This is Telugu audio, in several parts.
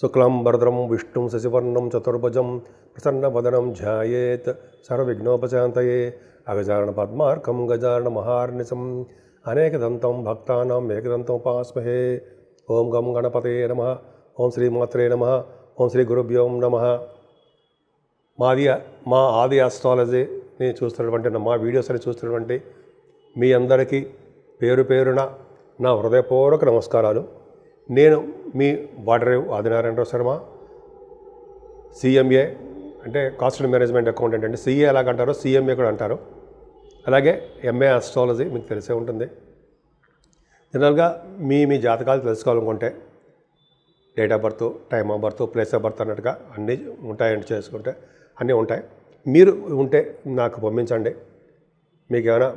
శుక్లాంబరధరం విష్ణుం శశివర్ణం చతుర్భుజం ప్రసన్నవదనం ధ్యాయేత్ సర్వవిఘ్నోపశాంతయే అగజానన పద్మార్కం గజానన మహార్నిశం అనేకదంతం భక్తానాం ఏకదంతం ఉపాస్మహే. ఓం గం గణపతే నమః. ఓం శ్రీమాత్రే నమః. ఓం శ్రీ గురుభ్యో నమః. మా ఆది ఆస్ట్రాలజీని చూస్తున్నటువంటి మా వీడియోస్ అని చూస్తున్నటువంటి మీ అందరికీ పేరు పేరున నా హృదయపూర్వక నమస్కారాలు. నేను మీ వాటరేవు ఆదినారాయణరావు శర్మ, సిఎంఏ అంటే కాస్ట్ అండ్ మేనేజ్మెంట్ అకౌంటెంట్. అంటే సిఏ ఎలాగంటారో సిఎంఏ కూడా అంటారు. అలాగే ఎంఏ ఆస్ట్రాలజీ మీకు తెలిసే ఉంటుంది. జనరల్గా మీ జాతకాలు తెలుసుకోవాలనుకుంటే date of birth, time of birth, place of birth అన్నట్టుగా అన్నీ ఉంటాయండి. చేసుకుంటే అన్నీ ఉంటాయి. మీరు ఉంటే నాకు పంపించండి. మీకు ఏమైనా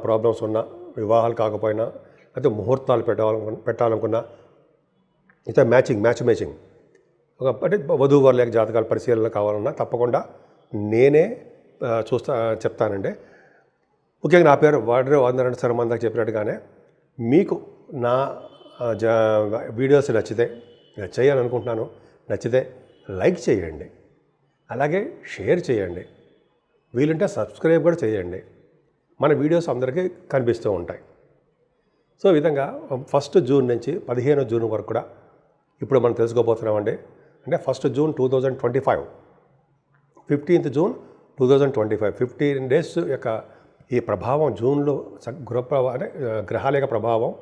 ప్రాబ్లమ్స్ ఉన్నా, వివాహాలు కాకపోయినా, లేకపోతే ముహూర్తాలు పెట్టాలనుకున్నా, అయితే మ్యాచ్ మేచింగ్ అంటే వధువు వారి లేక జాతకాల పరిశీలన కావాలన్నా తప్పకుండా నేనే చెప్తానండి. ముఖ్యంగా నా పేరు వాటరేవు ఆదినారాయణ శర్మ అందాక చెప్పినట్టుగానే మీకు నా వీడియోస్ నచ్చితే చేయాలనుకుంటున్నాను. నచ్చితే లైక్ చేయండి, అలాగే షేర్ చేయండి, వీలుంటే సబ్స్క్రైబ్ కూడా చేయండి. మన వీడియోస్ అందరికీ కనిపిస్తూ ఉంటాయి. సో ఈ విధంగా 1 జూన్ నుంచి 15 జూన్ వరకు కూడా ఇప్పుడు మనం తెలుసుకోబోతున్నామండి. అంటే 1 జూన్ 2025, 15th జూన్ 2025, 15 డేస్ యొక్క ఈ ప్రభావం జూన్లో అంటే గ్రహాల యొక్క ప్రభావం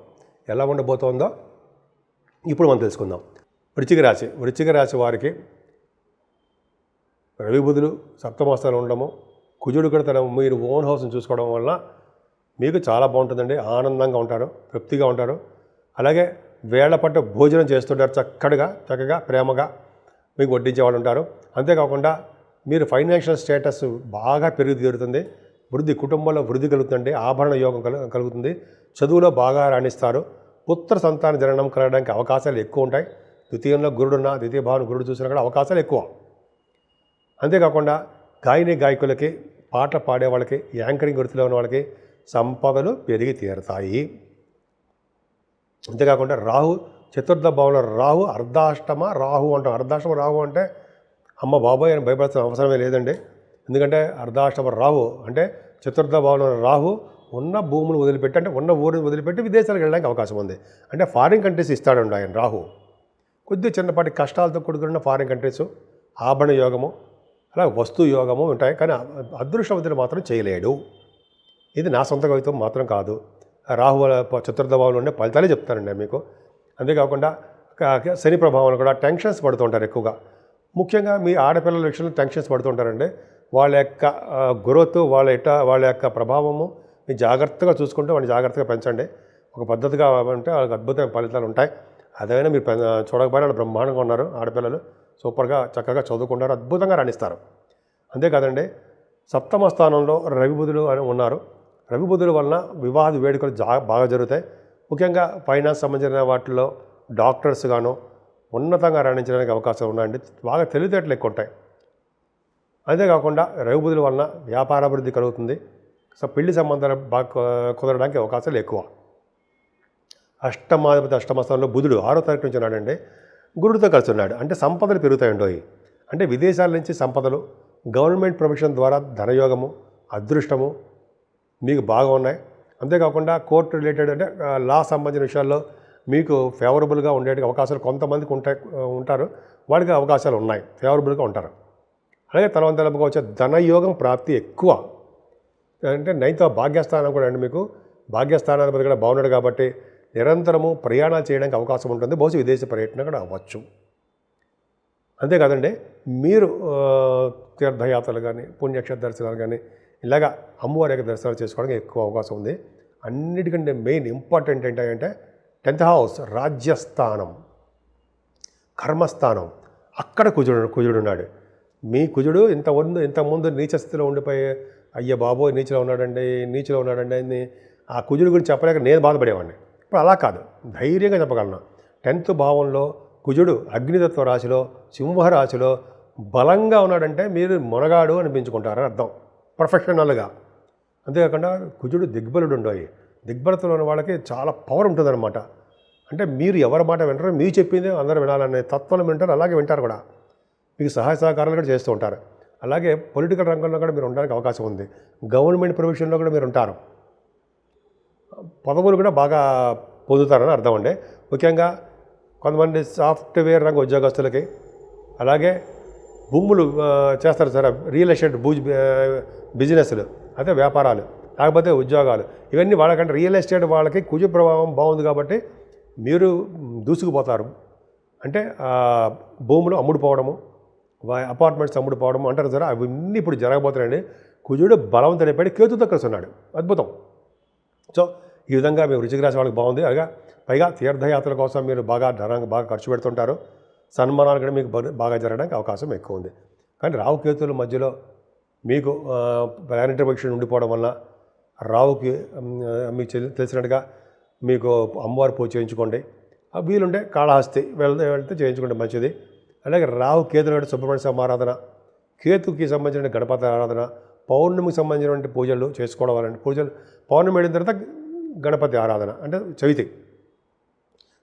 ఎలా ఉండబోతోందో ఇప్పుడు మనం తెలుసుకుందాం. వృశ్చిక రాశి వారికి రవి బుధులు సప్తమాస్థానంలో ఉండడము, కుజుడు కూడా తన మీరు ఓన్ హౌస్ని చూసుకోవడం వల్ల మీకు చాలా బాగుంటుందండి. ఆనందంగా ఉంటారు, తృప్తిగా ఉంటారు. అలాగే వేళ్ల పట్టు భోజనం చేస్తుంటారు. చక్కగా ప్రేమగా మీకు వడ్డించే వాళ్ళు ఉంటారు. అంతేకాకుండా మీరు ఫైనాన్షియల్ స్టేటస్ బాగా పెరిగి తీరుతుంది. కుటుంబంలో వృద్ధి కలుగుతుందండి. ఆభరణ యోగం కలుగుతుంది. చదువులో బాగా రాణిస్తారు. పుత్ర సంతాన జననం కలగడానికి అవకాశాలు ఎక్కువ ఉంటాయి. ద్వితీయంలో ద్వితీయ భావన గురుడు చూసినా కూడా అవకాశాలు ఎక్కువ. అంతేకాకుండా గాయకులకి, పాటలు పాడే వాళ్ళకి, యాంకరింగ్ వృత్తిలో ఉన్న వాళ్ళకి సంపదలు పెరిగి తీరుతాయి. అంతేకాకుండా రాహు చతుర్థ భావంలో అర్ధాష్టమ రాహు అంటాం. అర్ధాష్టమ రాహు అంటే అమ్మ బాబాయ్ అని భయపడాల్సిన అవసరమే లేదండి. ఎందుకంటే అర్ధాష్టమ రాహు అంటే చతుర్థ భావంలో రాహు ఉన్న భూములు వదిలిపెట్టి, అంటే ఉన్న ఊరిని వదిలిపెట్టి విదేశాలకు వెళ్ళడానికి అవకాశం ఉంది. అంటే ఫారిన్ కంట్రీస్ ఇస్తాడండి ఆయన రాహు. కొద్దిగా చిన్నపాటి కష్టాలతో కూడుకున్న ఫారిన్ కంట్రీస్, ఆభరణ యోగము, అలా వస్తు యోగము ఉంటాయి. కానీ అదృష్టవంతులు మాత్రం చేయలేడు. ఇది నా సొంత కవిత్వం మాత్రం కాదు. రాహు చతుర్థ భావంలో ఉండే ఫలితాలే చెప్తానండి మీకు. అంతేకాకుండా శని ప్రభావంలో కూడా టెన్షన్స్ పడుతూ ఉంటారు ఎక్కువగా. ముఖ్యంగా మీ ఆడపిల్లల విషయంలో టెన్షన్స్ పడుతూ ఉంటారండి. వాళ్ళ యొక్క గ్రోత్, వాళ్ళ యొక్క ప్రభావము మీరు జాగ్రత్తగా చూసుకుంటూ వాళ్ళని జాగ్రత్తగా పెంచండి. ఒక పద్ధతిగా అంటే వాళ్ళకి అద్భుతమైన ఫలితాలు ఉంటాయి. అదైనా మీరు చూడకపోయినా వాళ్ళు బ్రహ్మాండంగా ఉన్నారు. ఆడపిల్లలు సూపర్గా చక్కగా చదువుకుంటారు, అద్భుతంగా రాణిస్తారు. అంతేకాదండి, సప్తమ స్థానంలో రవి బుధులు అని ఉన్నారు. రవి బుధుల వలన వివాహ వేడుకలు బాగా జరుగుతాయి. ముఖ్యంగా ఫైనాన్స్ సంబంధించిన వాటిల్లో డాక్టర్స్ గాను ఉన్నతంగా రాణించడానికి అవకాశాలు ఉన్నాయండి. బాగా తెలివితేటలు ఎక్కువ ఉంటాయి. అంతేకాకుండా రవి బుధుల వలన వ్యాపారాభివృద్ధి కలుగుతుంది. సో పెళ్లి సంబంధాలు బాగా కుదరడానికి అవకాశాలు ఎక్కువ. అష్టమ స్థానంలో బుధుడు 6వ తారీఖు నుంచి ఉన్నాడండి. గురుడితో కలిసి ఉన్నాడు. అంటే సంపదలు పెరుగుతాయండి. అంటే విదేశాల నుంచి సంపదలు, గవర్నమెంట్ ప్రొఫెషన్ ద్వారా ధనయోగము, అదృష్టము మీకు బాగా ఉన్నాయి. అంతేకాకుండా కోర్టు రిలేటెడ్ అంటే లా సంబంధించిన విషయాల్లో మీకు ఫేవరబుల్గా ఉండే అవకాశాలు కొంతమందికి ఉంటారు. వాడికి అవకాశాలు ఉన్నాయి, ఫేవరబుల్గా ఉంటారు. అలాగే తలవంతలుగా వచ్చే ధనయోగం ప్రాప్తి ఎక్కువ. అంటే 9వ భాగ్యస్థానం కూడా అండి మీకు భాగ్యస్థానాధిపతి కూడా బాగున్నాడు కాబట్టి నిరంతరము ప్రయాణాలు చేయడానికి అవకాశం ఉంటుంది. బహుశా విదేశీ పర్యటన కూడా అవ్వచ్చు. అంతేకాదండి, మీరు తీర్థయాత్రలు కానీ, పుణ్యక్షేత్ర దర్శనాలు కానీ, ఇలాగా అమ్మవారి యొక్క దర్శనాలు చేసుకోవడానికి ఎక్కువ అవకాశం ఉంది. అన్నిటికంటే మెయిన్ ఇంపార్టెంట్ ఏంటంటే 10th హౌస్ రాజ్యస్థానం, కర్మస్థానం. అక్కడ కుజుడు ఉన్నాడు. మీ కుజుడు ఇంతకుముందు నీచ స్థితిలో ఉండిపోయి అయ్య బాబోయ్ నీచలో ఉన్నాడండి అని ఆ కుజుడి గురించి చెప్పలేక నేను బాధపడేవాడిని. ఇప్పుడు అలా కాదు, ధైర్యంగా చెప్పగలను. 10th భావంలో కుజుడు అగ్నితత్వ రాశిలో, సింహరాశిలో బలంగా ఉన్నాడంటే మీరు మొనగాడు అనిపించుకుంటారని అర్థం, ప్రొఫెషనల్గా. అంతేకాకుండా కుజుడు దిగ్బలుడు ఉండవు. దిగ్బలతలో ఉన్న వాళ్ళకి చాలా పవర్ ఉంటుందన్నమాట. అంటే మీరు ఎవరి మాట వింటారో మీరు చెప్పింది అందరూ వినాలనే తత్వం వింటారు, అలాగే వింటారు కూడా. మీకు సహాయ సహకారాలు కూడా చేస్తూ ఉంటారు. అలాగే పొలిటికల్ రంగంలో కూడా మీరు ఉండడానికి అవకాశం ఉంది. గవర్నమెంట్ ప్రొఫెషన్లో కూడా మీరు ఉంటారు. పదవులు కూడా బాగా పొందుతారని అర్థం అండి. ముఖ్యంగా కొంతమంది సాఫ్ట్వేర్ రంగ ఉద్యోగస్తులకి, అలాగే భూములు చేస్తారు సార్, రియల్ ఎస్టేట్ బిజినెస్లు, అదే వ్యాపారాలు, లేకపోతే ఉద్యోగాలు, ఇవన్నీ వాళ్ళకంటే రియల్ ఎస్టేట్ వాళ్ళకి కుజ ప్రభావం బాగుంది కాబట్టి మీరు దూసుకుపోతారు. అంటే భూములు అమ్ముడుపోవడము, అపార్ట్మెంట్స్ అమ్ముడుపోవడము అంటారు సార్, అవన్నీ ఇప్పుడు జరగబోతున్నాయండి. కుజుడు బలవంతుని పడి కేతుతో కలిసి ఉన్నాడు, అద్భుతం. సో ఈ విధంగా మీ వృశ్చిక రాశి వాళ్ళకి బాగుంది. అలాగా పైగా తీర్థయాత్రల కోసం మీరు బాగా ధనాన్ని బాగా ఖర్చు పెడుతుంటారు. సన్మానాలు కూడా మీకు బాగా జరగడానికి అవకాశం ఎక్కువ ఉంది. కానీ రాహుకేతుల మధ్యలో మీకు ప్లానెటరీ పొజిషన్ ఉండిపోవడం వల్ల రావుకి మీకు తెలిసినట్టుగా మీకు అమ్మవారి పూజ చేయించుకోండి. వీలుంటే కాళహస్తి వెళ్తే చేయించుకోండి మంచిది. అలాగే రాహు కేతులు సుబ్రహ్మణ్య స్వామి ఆరాధన, కేతుకి సంబంధించిన గణపతి ఆరాధన, పౌర్ణమికి సంబంధించినటువంటి పూజలు చేసుకోవడం వల్ల పూజలు, పౌర్ణమి వెళ్ళిన తర్వాత గణపతి ఆరాధన అంటే చవితి,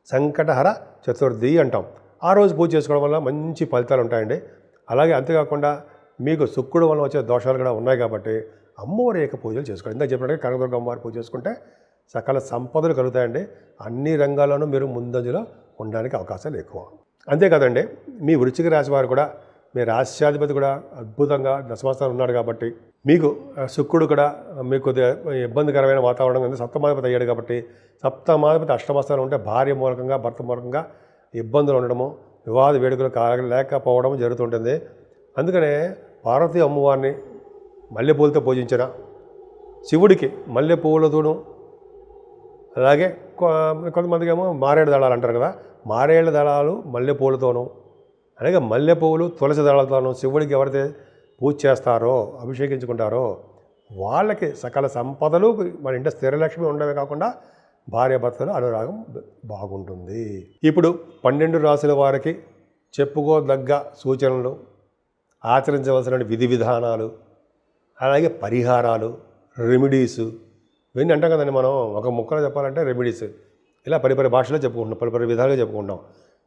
సంకటహర చతుర్థి అంటాం. ఆ రోజు పూజ చేసుకోవడం వల్ల మంచి ఫలితాలు ఉంటాయండి. అలాగే అంతేకాకుండా మీకు శుక్రుడు వల్ల వచ్చే దోషాలు కూడా ఉన్నాయి కాబట్టి అమ్మవారి యొక్క పూజలు చేసుకోండి. ఇందాక చెప్పినట్టుగా కనకదుర్గ అమ్మవారి పూజ చేసుకుంటే సకల సంపదలు కలుగుతాయండి. అన్ని రంగాల్లోనూ మీరు ముందంజలో ఉండడానికి అవకాశాలు ఎక్కువ. అంతేకాదండి, మీ వృశ్చిక రాశి వారు కూడా, మీ రాశ్యాధిపతి కూడా అద్భుతంగా దశమస్థానం ఉన్నాడు కాబట్టి మీకు శుక్రుడు కూడా మీకు కొద్దిగా ఇబ్బందికరమైన వాతావరణం ఉంది. సప్తమాధిపతి అయ్యాడు కాబట్టి, సప్తమాధిపతి అష్టమస్థానం ఉంటే భార్య మూలకంగా భర్త మూలకంగా ఇబ్బందులు ఉండడము, వివాద వేడుకలు లేకపోవడం జరుగుతుంటుంది. అందుకనే పార్వతీ అమ్మవారిని మల్లెపూలతో పూజించిన, శివుడికి మల్లెపూలతోనూ, అలాగే కొంతమందికి ఏమో మారేడు దళాలు అంటారు కదా, మారేళ్ళ దళాలు మల్లెపూలతోనూ, అలాగే మల్లెపూలు తులసి దళాలతోనూ శివుడికి ఎవరైతే పూజ చేస్తారో, అభిషేకించుకుంటారో వాళ్ళకి సకల సంపదలు, మన ఇంట స్థిరలక్ష్మి ఉండడమే కాకుండా భార్యాభర్తలు అనురాగం బాగుంటుంది. ఇప్పుడు 12 రాశుల వారికి చెప్పుకోదగ్గ సూచనలు, ఆచరించవలసిన విధి విధానాలు, అలాగే పరిహారాలు, రెమెడీసు, ఇవన్నీ అంటాం కదండి. మనం ఒక ముక్కలో చెప్పాలంటే రెమెడీస్ ఇలా పరిపరి భాషలో చెప్పుకుంటున్నాం, పరిపరి విధాలుగా చెప్పుకుంటాం.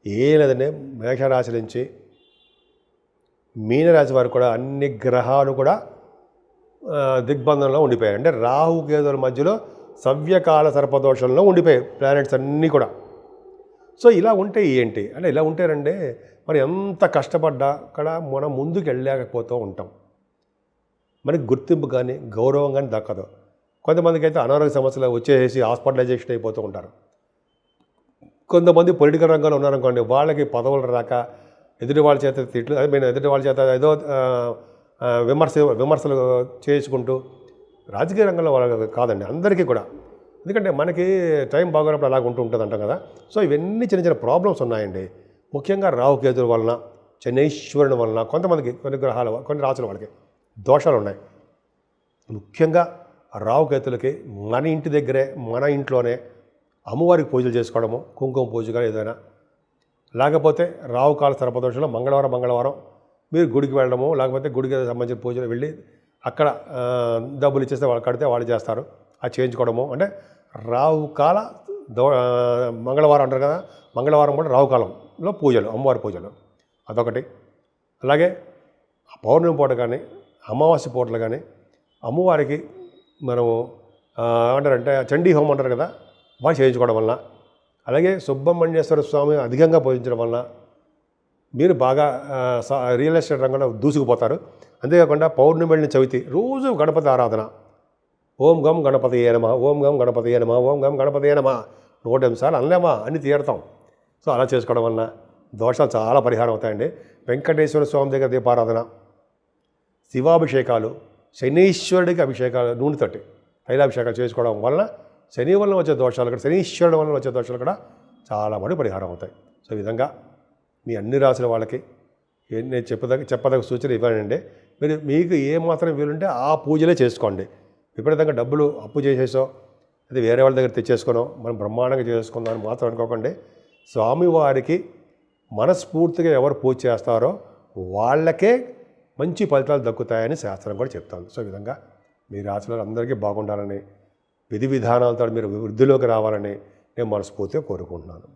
ఏ లేదంటే మేషరాశి నుంచి మీనరాశి వారు కూడా అన్ని గ్రహాలు కూడా దిగ్బంధంలో ఉండిపోయాయి. అంటే రాహు కేతుల మధ్యలో సవ్యకాల సర్పదోషంలో ఉండిపోయాయి ప్లానెట్స్ అన్నీ కూడా. సో ఇలా ఉంటే ఏంటి అంటే, ఇలా ఉంటేనంటే మరి ఎంత కష్టపడ్డా కూడా మనం ముందుకు వెళ్ళలేకపోతూ ఉంటాం. మనకి గుర్తింపు కానీ గౌరవం కానీ దక్కదు. కొంతమందికి అయితే అనారోగ్య సమస్యలు వచ్చేసి హాస్పిటలైజేషన్ అయిపోతూ ఉంటారు. కొంతమంది పొలిటికల్ రంగంలో ఉన్నారనుకోండి, వాళ్ళకి పదవులు రాక ఎదుటి వాళ్ళ చేత తిట్లు, ఎదుటి వాళ్ళ చేత ఏదో విమర్శలు చేసుకుంటూ, రాజకీయ రంగంలో వాళ్ళకి కాదండి, అందరికీ కూడా. ఎందుకంటే మనకి టైం బాగున్నప్పుడు అలాగ ఉంటుంది అంటాం కదా. సో ఇవన్నీ చిన్న చిన్న ప్రాబ్లమ్స్ ఉన్నాయండి. ముఖ్యంగా రాహుకేతుల వలన, శనైశ్వరుని వలన కొంతమందికి, కొన్ని రాసుల వాళ్ళకి దోషాలు ఉన్నాయి. ముఖ్యంగా రాహుకేతులకి మన ఇంటి దగ్గరే, మన ఇంట్లోనే అమ్మవారికి పూజలు చేసుకోవడము, కుంకుమ పూజ కానీ ఏదైనా, లేకపోతే రాహుకాల సర్పదోషంలో మంగళవారం మీరు గుడికి వెళ్ళడము, లేకపోతే గుడికి సంబంధించిన పూజలు వెళ్ళి అక్కడ డబ్బులు ఇచ్చేస్తే వాళ్ళు కడితే వాళ్ళు చేస్తారు, అది చేయించుకోవడము. అంటే రాహుకాల మంగళవారం అంటారు కదా, మంగళవారం కూడా రాహుకాలంలో పూజలు, అమ్మవారి పూజలు, అదొకటి. అలాగే పౌర్ణమి పూట కానీ అమావాస్య పూటలు కానీ అమ్మవారికి మనము ఏమంటారంటే చండీ హోమం అంటారు కదా, బాగా చేయించుకోవడం వలన, అలాగే సుబ్రహ్మణ్యేశ్వర స్వామి అధికంగా పూజించడం వలన మీరు బాగా రియల్ ఎస్టేట్ రంగంలో దూసుకుపోతారు. అంతేకాకుండా పౌర్ణమి వెళ్ళిన చవితి రోజు గణపతి ఆరాధన, ఓం గం గణపతియే నమః, ఓం గం గణపతియే నమః, ఓం గం గణపతియే నమః 108 సార్లు అనలేమా అని తీరుతాం. సో అలా చేసుకోవడం వలన దోషాలు చాలా పరిహారం అవుతాయండి. వెంకటేశ్వర స్వామి దగ్గర దీపారాధన, శివాభిషేకాలు, శనీశ్వరుడికి అభిషేకాలు, నూనెతోటి తైలాభిషేకాలు చేసుకోవడం వలన శని వలన వచ్చే దోషాలు కూడా, శనీశ్వరుడు వలన వచ్చే దోషాలు కూడా చాలా మటుకు పరిహారం అవుతాయి. సో ఈ విధంగా మీ అన్ని రాసుల వాళ్ళకి నేను చెప్పదగ్గ సూచన ఇవ్వనండి. మీకు ఏమాత్రం వీలుంటే ఆ పూజలే చేసుకోండి. విపరీతంగా డబ్బులు అప్పు చేసేసో, అది వేరే వాళ్ళ దగ్గర తెచ్చేసుకోనో మనం బ్రహ్మాండంగా చేసుకుందాం అని మాత్రం అనుకోకండి. స్వామివారికి మనస్ఫూర్తిగా ఎవరు పూజ చేస్తారో వాళ్ళకే మంచి ఫలితాలు దక్కుతాయని శాస్త్రం కూడా చెప్తాను. సో ఈ విధంగా మీ రాశులలో అందరికీ బాగుండాలని, విధి విధానాలతో మీరు వృద్ధిలోకి రావాలని నేను మనస్ఫూర్తిగా కోరుకుంటున్నాను.